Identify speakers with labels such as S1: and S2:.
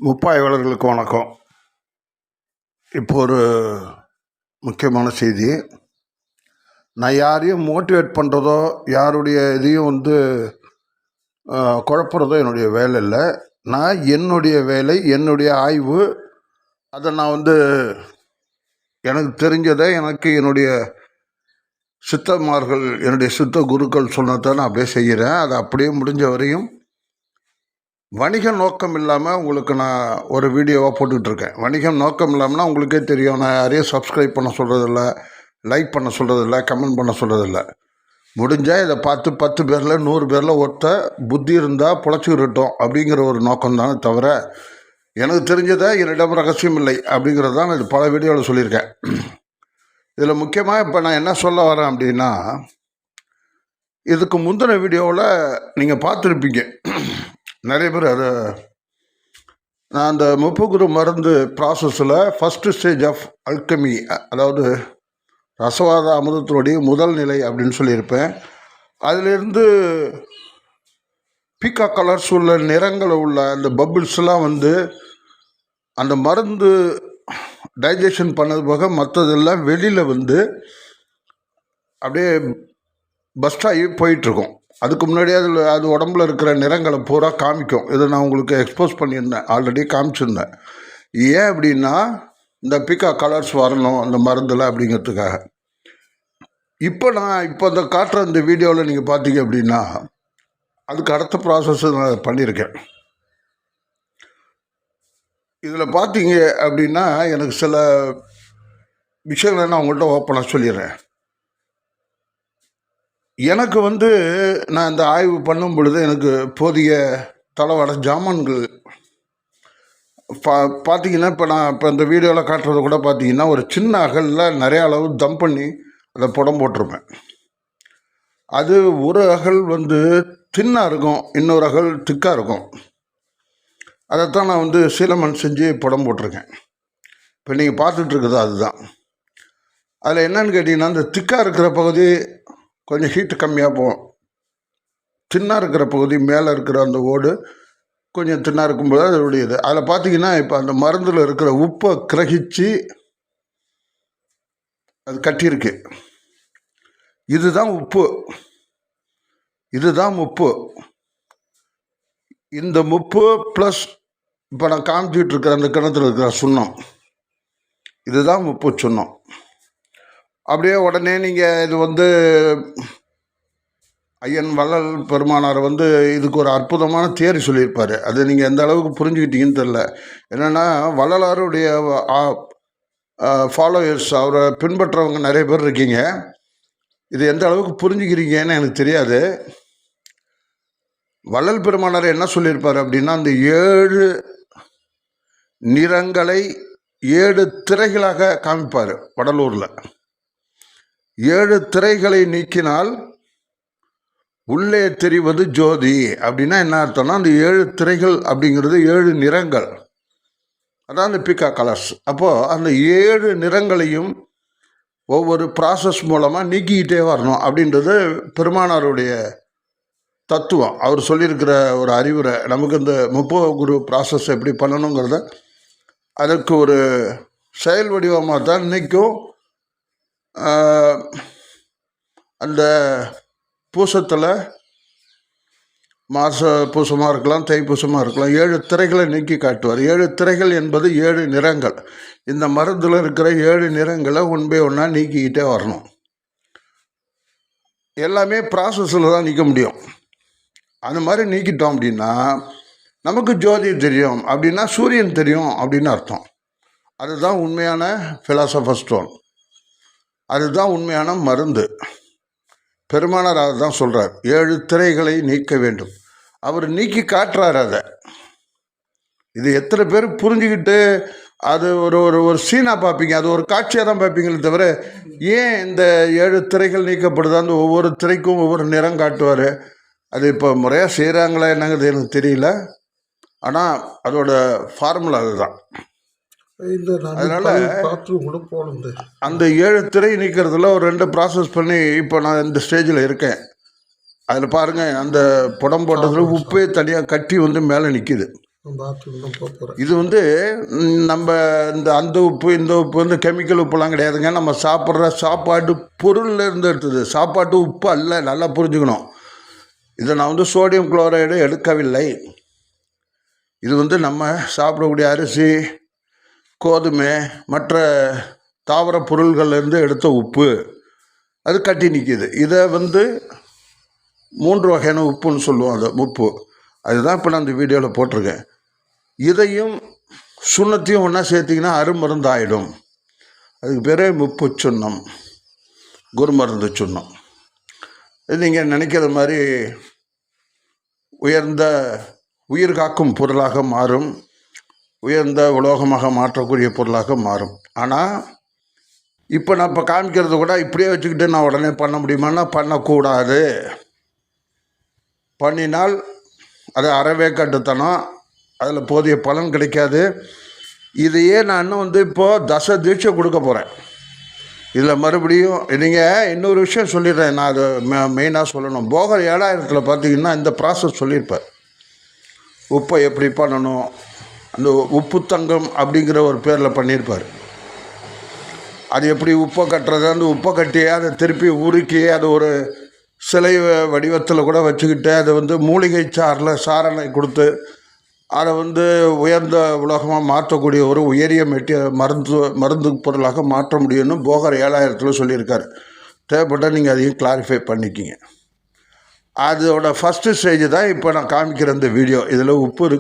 S1: முப்பாய்வாளர்களுக்கு வணக்கம். இப்போ ஒரு முக்கியமான செய்தி. நான் யாரையும் மோட்டிவேட் பண்ணுறதோ யாருடைய இதையும் குழப்புறதோ என்னுடைய வேலை இல்லை. நான் என்னுடைய வேலை, என்னுடைய ஆய்வு, அதை நான் எனக்கு தெரிஞ்சதை என்னுடைய சித்தமார்கள், என்னுடைய சித்த குருக்கள் சொன்னதை நான் அப்படியே செய்கிறேன். அதை அப்படியே முடிஞ்ச வரையும் வணிக நோக்கம் இல்லாமல் உங்களுக்கு நான் ஒரு வீடியோவாக போட்டுட்ருக்கேன். வணிகம் நோக்கம் இல்லாமல்னா உங்களுக்கே தெரியும், நான் யாரையும் சப்ஸ்கிரைப் பண்ண சொல்கிறதில்ல, லைக் பண்ண சொல்கிறதில்ல, கமெண்ட் பண்ண சொல்கிறதில்ல. முடிஞ்சால் இதை பார்த்து 10 பேரில் 100 பேரில் புத்தி இருந்தால் பொழைச்சிக்கிட்டோம் அப்படிங்கிற ஒரு நோக்கம் தானே தவிர, எனக்கு தெரிஞ்சதை என்னிடம் ரகசியம் இல்லை அப்படிங்கிறது தான் நான் பல வீடியோவில் சொல்லியிருக்கேன். இதில் முக்கியமாக இப்போ நான் என்ன சொல்ல வரேன் அப்படின்னா, இதுக்கு முந்தின வீடியோவில் நீங்கள் பார்த்துருப்பீங்க. நிறைய பேர் நான் அந்த முப்புகுரு மருந்து ப்ராசஸில் ஃபஸ்ட்டு ஸ்டேஜ் ஆஃப் அல்கமி, அதாவது ரசவாத அமிர்தத்தினுடைய முதல் நிலை அப்படின்னு சொல்லியிருப்பேன். அதிலிருந்து பீக்கா கலர்ஸ் உள்ள நிறங்கள் உள்ள அந்த பபிள்ஸ்லாம் அந்த மருந்து டைஜஷன் பண்ணது போக மற்றதெல்லாம் வெளியில் அப்படியே பஸ்ட் ஆகி போயிட்டுருக்கும். அதுக்கு முன்னாடியே அது உடம்புல இருக்கிற நிறங்களை பூரா காமிக்கும். இதை நான் உங்களுக்கு எக்ஸ்போஸ் பண்ணியிருந்தேன், ஆல்ரெடி காமிச்சிருந்தேன். ஏன் அப்படின்னா, இந்த பீக்கா கலர்ஸ் வரணும் அந்த மருந்தில் அப்படிங்கிறதுக்காக. இப்போ இந்த காட்டுற இந்த வீடியோவில் நீங்கள் பார்த்தீங்க அப்படின்னா, அதுக்கு அடுத்த ப்ராசஸ் நான் பண்ணியிருக்கேன். இதில் பார்த்தீங்க அப்படின்னா, எனக்கு சில விஷயங்களை நான் உங்கள்கிட்ட ஓப்பனாக சொல்லிடுறேன். எனக்கு நான் இந்த ஆய்வு பண்ணும் பொழுது எனக்கு போதிய தளவாட ஜாமான்கள் பார்த்தீங்கன்னா, இப்போ இந்த வீடியோவில் காட்டுறத கூட பார்த்தீங்கன்னா, ஒரு சின்ன அகலில் நிறைய அளவு தம் பண்ணி அதை புடம் போட்டிருப்பேன். அது ஒரு அகல் தின்னாக இருக்கும், இன்னொரு அகல் திக்காக இருக்கும். அதைத்தான் நான் சீலமண் செஞ்சு புடம் போட்டிருக்கேன். இப்போ நீங்கள் பார்த்துட்ருக்குது அதுதான். அதில் என்னன்னு கேட்டிங்கன்னா, இந்த திக்காக இருக்கிற பகுதி கொஞ்சம் ஹீட்டு கம்மியாக போகும். தின்னாக இருக்கிற பகுதி மேலே இருக்கிற அந்த ஓடு கொஞ்சம் தின்னாக இருக்கும்போது அதனுடைய இது அதில் பார்த்தீங்கன்னா, இப்போ அந்த மருந்தில் இருக்கிற உப்பை கிரகிச்சு அது கட்டியிருக்கு. இதுதான் உப்பு, இதுதான் உப்பு. இந்த உப்பு ப்ளஸ் இப்போ நான் காமிச்சிட்டு இருக்கிற அந்த கிணத்துல இருக்கிற சுண்ணம், இதுதான் உப்பு சுண்ணம். அப்படியே உடனே நீங்கள் இது ஐயன் வள்ளல் பெருமானார் இதுக்கு ஒரு அற்புதமான தியரி சொல்லியிருப்பார். அது நீங்கள் எந்த அளவுக்கு புரிஞ்சுக்கிட்டீங்கன்னு தெரில. என்னென்னா, வள்ளலாருடைய ஃபாலோயர்ஸ், அவரை பின்பற்றவங்க நிறைய பேர் இருக்கீங்க. இது எந்த அளவுக்கு புரிஞ்சுக்கிறீங்கன்னு எனக்கு தெரியாது. வள்ளல் பெருமானார் என்ன சொல்லியிருப்பார் அப்படின்னா, அந்த 7 நிறங்களை 7 திரைகளாக காமிப்பார். வடலூரில் 7 திரைகளை நீக்கினால் உள்ளே தெரிவது ஜோதி. அப்படின்னா என்ன அர்த்தம்னா, அந்த 7 திரைகள் அப்படிங்கிறது 7 நிறங்கள், அதான் அந்த பீக்கா கலர்ஸ். அப்போது அந்த 7 நிறங்களையும் ஒவ்வொரு ப்ராசஸ் மூலமாக நீக்கிக்கிட்டே வரணும் அப்படின்றது பெருமானாருடைய தத்துவம். அவர் சொல்லியிருக்கிற ஒரு அறிவுரை. நமக்கு இந்த முப்பகுரு ப்ராசஸ் எப்படி பண்ணணுங்கிறத அதற்கு ஒரு செயல் வடிவமாக தான் இன்றைக்கும் அந்த பூசத்தில் மாச பூசமாக இருக்கலாம், தை பூசமாக இருக்கலாம், 7 திரைகளை நீக்கி காட்டுவார். 7 திரைகள் என்பது 7 நிறங்கள். இந்த மருந்தில் இருக்கிற 7 நிறங்களை ஒன்றா நீக்கிக்கிட்டே வரணும். எல்லாமே ப்ராசஸில் தான் நீக்க முடியும். அந்த மாதிரி நீக்கிட்டோம் அப்படின்னா நமக்கு ஜோதி தெரியும், அப்படின்னா சூரியன் தெரியும் அப்படின்னு அர்த்தம். அதுதான் உண்மையான ஃபிலாசபர் ஸ்டோன், அதுதான் உண்மையான மருந்து. பெருமானார் அதை தான் சொல்கிறார், 7 திரைகளை நீக்க வேண்டும். அவர் நீக்கி காட்டுறார் அதை. இது எத்தனை பேர் புரிஞ்சுக்கிட்டு அது ஒரு ஒரு சீனாக பார்ப்பீங்க, அது ஒரு காட்சியாக தான் பார்ப்பீங்களே தவிர, ஏன் இந்த 7 திரைகள் நீக்கப்படுது, அந்த ஒவ்வொரு திரைக்கும் ஒவ்வொரு நிறம் காட்டுவார். அது இப்போ முறையாக செய்கிறாங்களா என்னங்கிறது எனக்கு தெரியல. ஆனால் அதோட ஃபார்முலா அதுதான். அதனால் அந்த 7 திரை நீக்கிறதுல ஒரு 2 ப்ராசஸ் பண்ணி இப்போ நான் இந்த ஸ்டேஜில் இருக்கேன். அதில் பாருங்கள், அந்த புடம் போட்டதில் உப்பே தனியாக கட்டி மேலே நிற்கிது.
S2: பாத்ரூம் தான் போக போகிறேன்.
S1: இது வந்து நம்ம அந்த உப்பு இந்த உப்பு வந்து கெமிக்கல் உப்புலாம் கிடையாதுங்க. நம்ம சாப்பிட்ற சாப்பாட்டு பொருள்ல இருந்து எடுத்தது. சாப்பாட்டு உப்பு அல்ல, நல்லா புரிஞ்சுக்கணும். இதை நான் வந்து சோடியம் குளோரைடு எடுக்கவில்லை. இது வந்து நம்ம சாப்பிடக்கூடிய அரிசி, கோதுமை, மற்ற தாவர பொருள்கள்லேருந்து எடுத்த உப்பு. அது கட்டி நிற்கிது. இதை வந்து 3 வகையான உப்புன்னு சொல்லுவோம். அந்த உப்பு அதுதான் இப்போ நான் இந்த வீடியோவில் போட்டிருக்கேன். இதையும் சுண்ணத்தையும் ஒன்றா சேர்த்திங்கன்னா அருமருந்து ஆகிடும். அதுக்கு பேர் முப்பு சுண்ணம், குருமருந்து சுண்ணம். இது நீங்கள் நினைக்கிற மாதிரி உயர்ந்த உயிர் காக்கும் பொருளாக மாறும், உயர்ந்த உலோகமாக மாற்றக்கூடிய பொருளாக மாறும். ஆனால் இப்போ நான் இப்போ காமிக்கிறது கூட இப்படியே வச்சுக்கிட்டு நான் உடனே பண்ண முடியுமான்னா பண்ணக்கூடாது. பண்ணினால் அது அறவே கட்டுத்தனம், அதில் போதிய பலன் கிடைக்காது. இதையே நான் இன்னும் வந்து இப்போது தச தீட்சை கொடுக்க போகிறேன். இதில் மறுபடியும் நீங்கள் இன்னொரு விஷயம் சொல்லிடுறேன். நான் அதை மெயினாக சொல்லணும். போகர் 7000 பார்த்தீங்கன்னா இந்த ப்ராசஸ் சொல்லியிருப்பேன். உப்பை எப்படி பண்ணணும், அந்த உப்பு தங்கம் அப்படிங்கிற ஒரு பேரில் பண்ணியிருப்பார். அது எப்படி உப்பை கட்டுறது, அந்த உப்பை கட்டி அதை திருப்பி உருக்கி அதை ஒரு சிலை வடிவத்தில் கூட வச்சுக்கிட்டு அதை வந்து மூலிகை சாரணை கொடுத்து அதை வந்து உயர்ந்த உலகமாக மாற்றக்கூடிய ஒரு உயரிய மருந்து பொருளாக மாற்ற முடியும்னு போகர் 7000 சொல்லியிருக்காரு. தேவைப்பட்டால் நீங்கள் அதையும் கிளாரிஃபை பண்ணிக்கிங்க. அதோட ஃபஸ்ட்டு ஸ்டேஜ் தான் இப்போ நான் காமிக்கிற இந்த வீடியோ. இதில் உப்பு